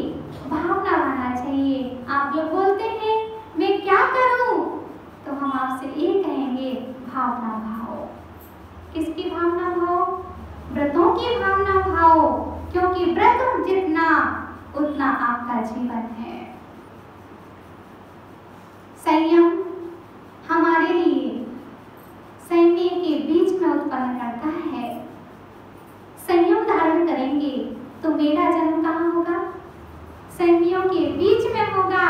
भावना आना चाहिए। आप लोग बोलते हैं मैं क्या करूं, तो हम आपसे ये कहेंगे भावना भाव। किसकी भावना भाव? व्रतों की भावना भाव, क्योंकि व्रत जितना उतना आपका जीवन है। संयम हमारे लिए सैन्य के बीच में उत्पन्न करता है। संयम धारण करेंगे तो मेरा जन्म कहाँ होगा? सैनियों के बीच में होगा।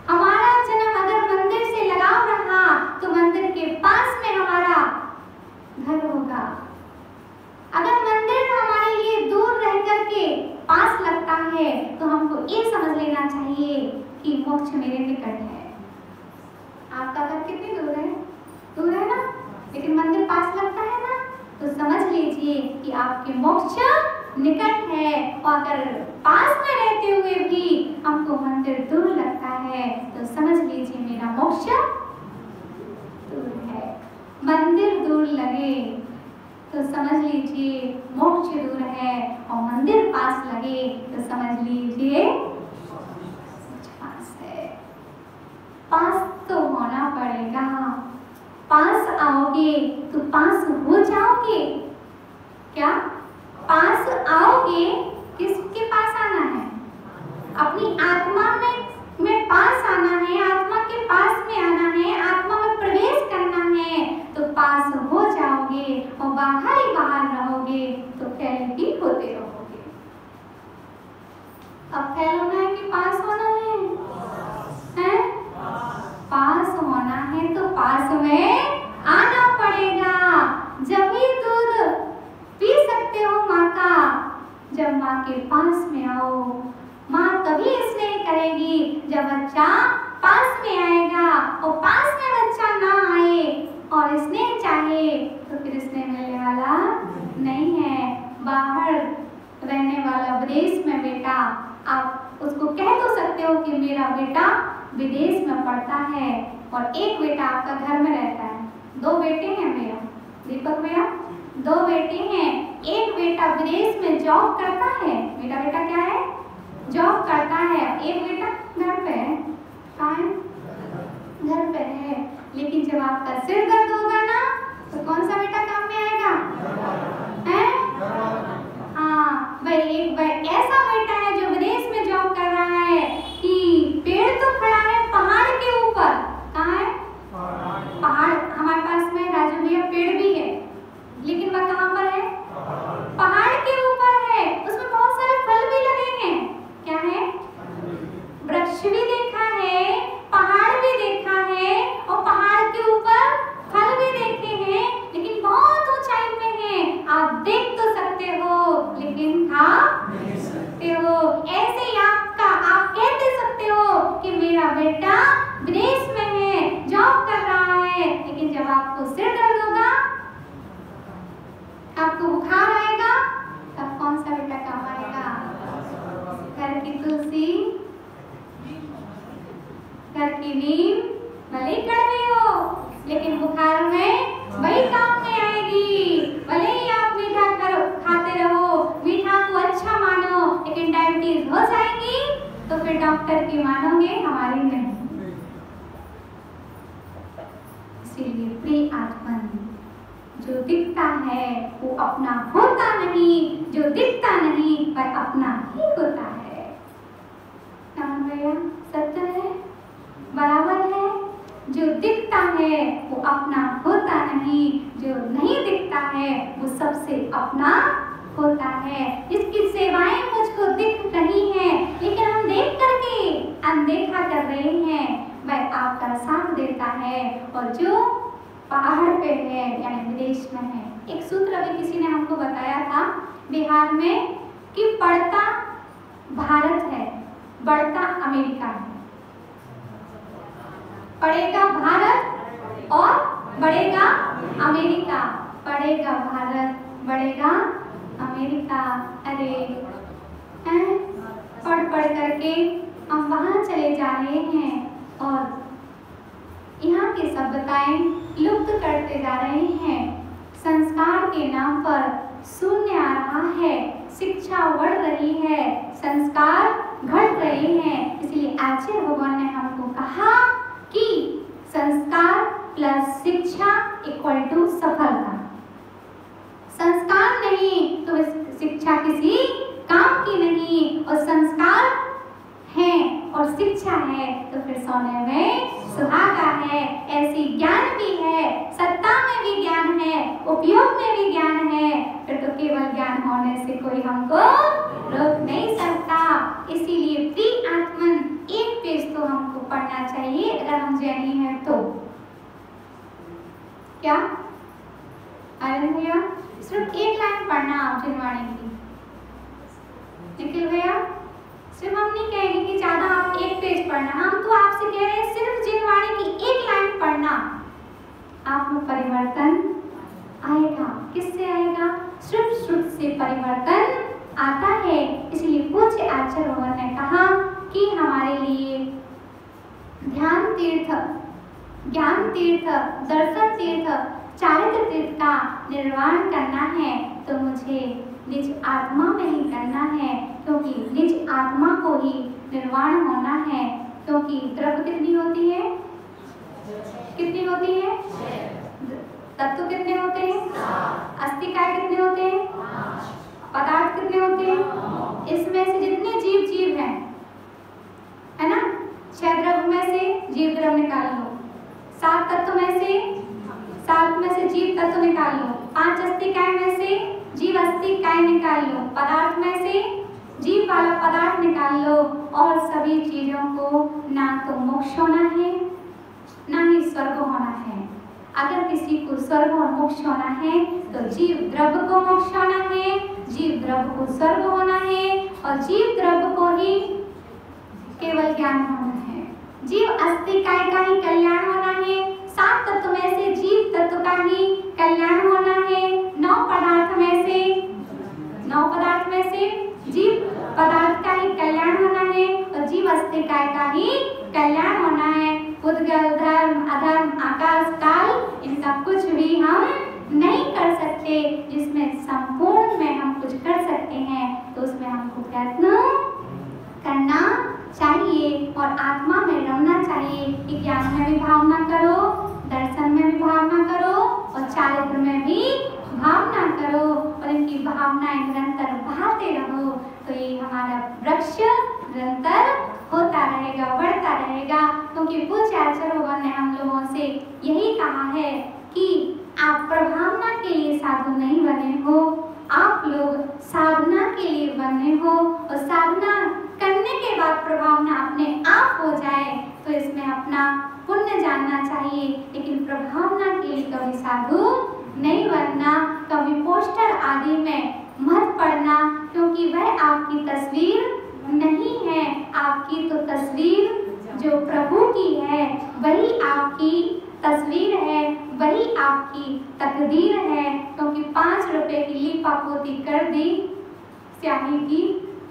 हमारा जन्म अगर मंदिर से लगाव रहा तो मंदिर के पास में हमारा घर होगा। अगर मंदिर हमारे लिए दूर रह करके पास लगता है तो हमको ये समझ लेना चाहिए कि मोक्ष मेरे निकट है। आपका घर कितनी दूर है? दूर है ना, लेकिन मंदिर पास लगता है ना, तो समझ लीजिए कि आपके मोक्ष निकट है। और अगर पास में रहते हुए भी हमको मंदिर दूर लगता है तो समझ लीजिए मेरा मोक्ष दूर है। मंदिर दूर लगे तो समझ लीजिए मोक्ष दूर है, और मंदिर पास लगे तो समझ लीजिए पास है। पास तो होना पड़ेगा। पास आओगे तो पास हो जाओगे। क्या पास आओगे? किसके पास आना है? अपनी आत्मा में पास आना है, आत्मा के पास में आना है, आत्मा में प्रवेश करना है तो पास हो जाओगे। और बाहर ही बाहर रहोगे तो फेल ही होते रहोगे। अब फेल होना है कि पास होना है? हैं? पास होना है तो पास में आना पड़ेगा। जब भी दूध पी सकते हो माँ का, जब माँ के पास में आओ। माँ तभी स्नेह करेगी जब बच्चा पास में आएगा, और पास में बच्चा ना आए और स्नेह चाहे तो फिर स्नेह मिलने वाला नहीं है। बाहर रहने वाला विदेश में बेटा, आप उसको कह तो सकते हो कि मेरा बेटा विदेश में पढ़ता है, और एक बेटा आपका घर में रहता है। दो बेटे हैं मेरा, दीपक भैया, दो बेटे हैं। एक बेटा विदेश में जॉब करता है, मेरा बेटा क्या है? जॉब करता है। एक बेटा घर पे है। कहाँ है? घर पे है। लेकिन जब आपका सिर दर्द होगा ना तो कौन सा बेटा काम में आएगा? हैं? हाँ भाई, एक ऐसा बेटा है जो विदेश में जॉब कर रहा है कि पेड़ तो खड़ा है पहाड़ के ऊपर। कहाँ है? पहाड़। हमारे पास में राजू भैया पेड़ भी है, लेकिन वह कहाँ पर है? पहाड़ के ऊपर है। उसमें बहुत सारे फल भी लगे हैं। क्या है? वृक्ष भी देखा है, पहाड़ भी देखा है, और पहाड़ के ऊपर फल भी देखे हैं, लेकिन बहुत ऊंचाई पे है। आप देख तो सकते हो लेकिन खा नहीं सकते हो। ऐसे ही आप कह सकते हो कि मेरा बेटा विदेश में है, जॉब कर रहा है, लेकिन जब आपको सिर दर्द होगा, आपको बुखार आएगा, तब कौन सा बेटा काम आएगा? घर की तुलसी, घर की नीम भले ही कड़वी हो, लेकिन बुखार में वही काम में आएगी। भले ही आप मीठा खाते रहो, मीठा को अच्छा मानो, लेकिन डायबिटीज हो जाएगी तो फिर डॉक्टर की मानोगे, हमारी नहीं। इसीलिए प्रिय आत्मन, जो दिखता है वो अपना होता नहीं, जो दिखता नहीं वह अपना ही होता है। भैया सत्य है, बराबर है। जो दिखता है वो अपना होता नहीं, जो नहीं दिखता है वो सबसे अपना होता है। इसकी सेवाएं मुझको दिख रही हैं, लेकिन हम देख करके अनदेखा कर रहे हैं। वह आपका साथ देता है, और जो पहाड़ पे है यानी विदेश में है। एक सूत्र अभी किसी ने हमको बताया था बिहार में कि पढ़ता भारत है, बढ़ता अमेरिका है। पढ़ेगा भारत और बढ़ेगा अमेरिका, पढ़ेगा भारत बढ़ेगा अमेरिका। अरे पढ़ करके हम वहाँ चले जा रहे हैं और यहाँ की सभ्यताएं लुप्त करते जा रहे हैं। संस्कार के नाम पर शून्य आ रहा है, शिक्षा बढ़ रही है, संस्कार घट रहे हैं। इसलिए आचार्य भगवान ने हमको कहा कि संस्कार प्लस शिक्षा इक्वल टू सफलता। संस्कार नहीं तो शिक्षा किसी काम की नहीं, और संस्कार है और शिक्षा है तो फिर सोने में सुहागा है। ऐसी ज्ञान भी है, सत्ता में भी ज्ञान है, उपयोग में भी ज्ञान है, फिर तो केवल ज्ञान होने से कोई हमको रोक नहीं सकता। इसीलिए प्री आत्मन एक पेज तो हमको पढ़ना चाहिए अगर हम जैनी हैं तो। क्या आनंद भैया, सिर्फ एक लाइन पढ़ना आप जिनवाणी की। निखिल भैया, सिर्फ हम नहीं कहेंगे कि ज्यादा आप एक पेज पढ़ना, हम तो आपसे कह रहे हैं सिर्फ जिनवाणी की एक लाइन पढ़ना। आप में परिवर्तन आएगा। किससे आएगा? सिर्फ श्रुत से परिवर्तन आता है। इसलिए पूज्य आचार्य भगवान ने कहा कि हमारे लिए ध्यान तीर्थ, ज्ञान तीर्थ, दर्शन तीर्थ, चारित्र तीर्थ का निर्माण करना है तो मुझे निज आत्मा में ही करना है, क्योंकि निज आत्मा को ही निर्वाण होना है। क्योंकि द्रव्य कितनी होती है? कितनी होती है? तत्व कितने होते हैं? अस्थिकाय कितने होते हैं? पदार्थ कितने होते हैं? इसमें से जितने जीव हैं, है ना, 6 द्रव्य में से जीव द्रव्य निकाल लो, 7 तत्व में से 7 में से जीव तत्व निकाल लो, 5 अस्थिकाय में से जीव अस्थिकाय निकाल लो, पदार्थ में से जीव वाला पदार्थ निकाल लो, और सभी चीजों को ना तो मोक्ष होना है ना ही स्वर्ग होना है। अगर किसी को स्वर्ग और मोक्ष होना है तो जीव द्रव्य को मोक्ष होना है, जीव द्रव्य को स्वर्ग होना है, और जीव द्रव्य को ही केवल ज्ञान होना है। जीव अस्थिकाय का ही कल्याण होना है, 7 तत्व में से जीव तत्व का ही कल्याण होना है, 9 पदार्थ में से जीव पदार्थ का ही कल्याण होना है, और जीव अस्थिकाय का ही कल्याण होना है। उद्गल, धर्म, अधर्म, आकाश, काल, इनका कुछ भी हम नहीं कर सकते। जिसमें संपूर्ण में हम कुछ कर सकते हैं तो उसमें हमको प्रयत्न करना चाहिए और आत्मा में रमना चाहिए। ज्ञान में भी भावना करो, दर्शन में भी भावना करो, और चारित्र में भी भावना करो, और इनकी भावनाएं निरंतर बढ़ाते रहो तो ये हमारा वृक्ष निरंतर होता रहेगा, बढ़ता रहेगा। क्योंकि पूज्य आचार्य भगवान ने हम लोगों से यही कहा है कि आप प्रभावना के लिए साधु नहीं बने हो, आप लोग साधना के लिए बने हो, और साधना करने के बाद प्रभावना अपने आप हो जाए तो इसमें अपना पुण्य जानना चाहिए। लेकिन प्रभावना के लिए कभी साधु नहीं बनना, कभी पोस्टर आदि में मत पड़ना, क्योंकि वह आपकी तस्वीर नहीं है। आपकी तो तस्वीर जो प्रभु की है वही आपकी तस्वीर है, वही आपकी तकदीर है। क्योंकि 5 रुपए की लिपापोती कर दी स्याही की,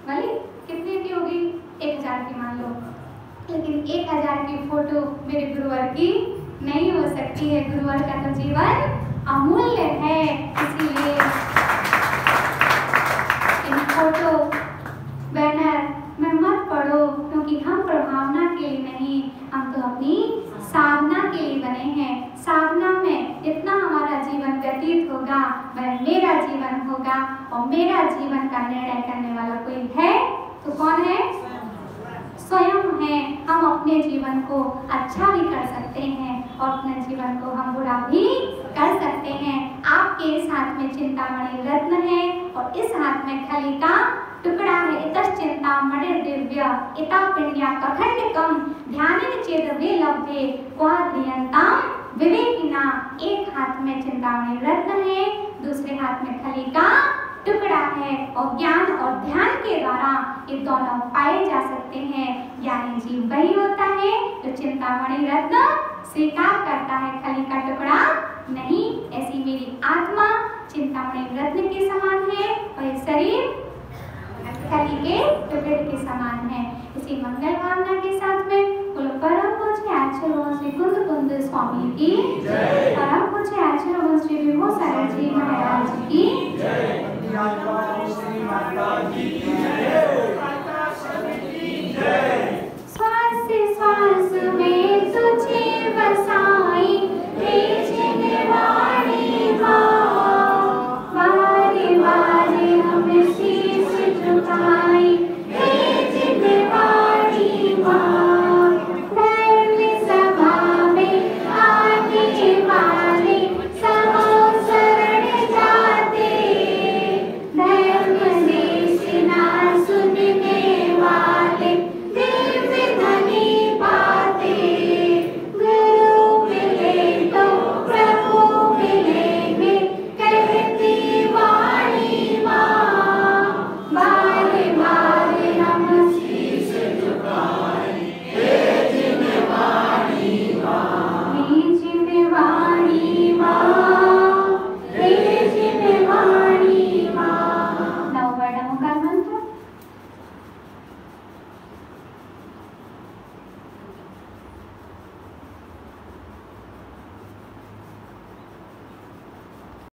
भले कितने की होगी, 1000 की मान लो, लेकिन 1000 की फोटो मेरे गुरुवर की नहीं हो सकती है। गुरुवर का तो जीवन अमूल्य है। इसीलिए इन फोटो बैनर में मत पढ़ो, क्योंकि हम प्रभावना के लिए नहीं, हम तो अपनी साधना के लिए बने हैं। साधना में जितना हमारा जीवन व्यतीत जीवन होगा। और मेरा जीवन का निर्णय करने वाला कोई है तो कौन है? स्वयं है। हम अपने जीवन को अच्छा भी कर सकते हैं और अपने जीवन को हम बुरा भी कर सकते हैं। आपके इस हाथ में चिंतामणि रत्न है और इस हाथ में खली का टुकड़ा है। इतश् चिंतामणि दिव्य इता पिंड्या कखंडकम ध्यानेन चेद विलभ्ये क्वाद्रियन्ताम विवेकिना। एक हाथ में चिंतामणि रत्न है, दूसरे हाथ में खली का टुकड़ा है और ज्ञान और ध्यान के द्वारा ये दोनों पाए जा सकते हैं। ज्ञानी जीव वही होता है जो चिंतामणि रत्न स्वीकार करता है, खली का टुकड़ा नहीं। ऐसी मेरी आत्मा चिंतामणि रत्न के समान है और ये शरीर खली के टुकड़े के समान है। इसी मंगल भावना के साथ में बोलो परम पूज्य आचार्य श्री कुंद कुंद स्वामी की जय, परम पूज्य आचार्य श्री विभूषण जी महाराज की जय, श्वास श्वास में तुझे बसाई भेजने वाली माँ, बारे बारे हमें शीश झुकाए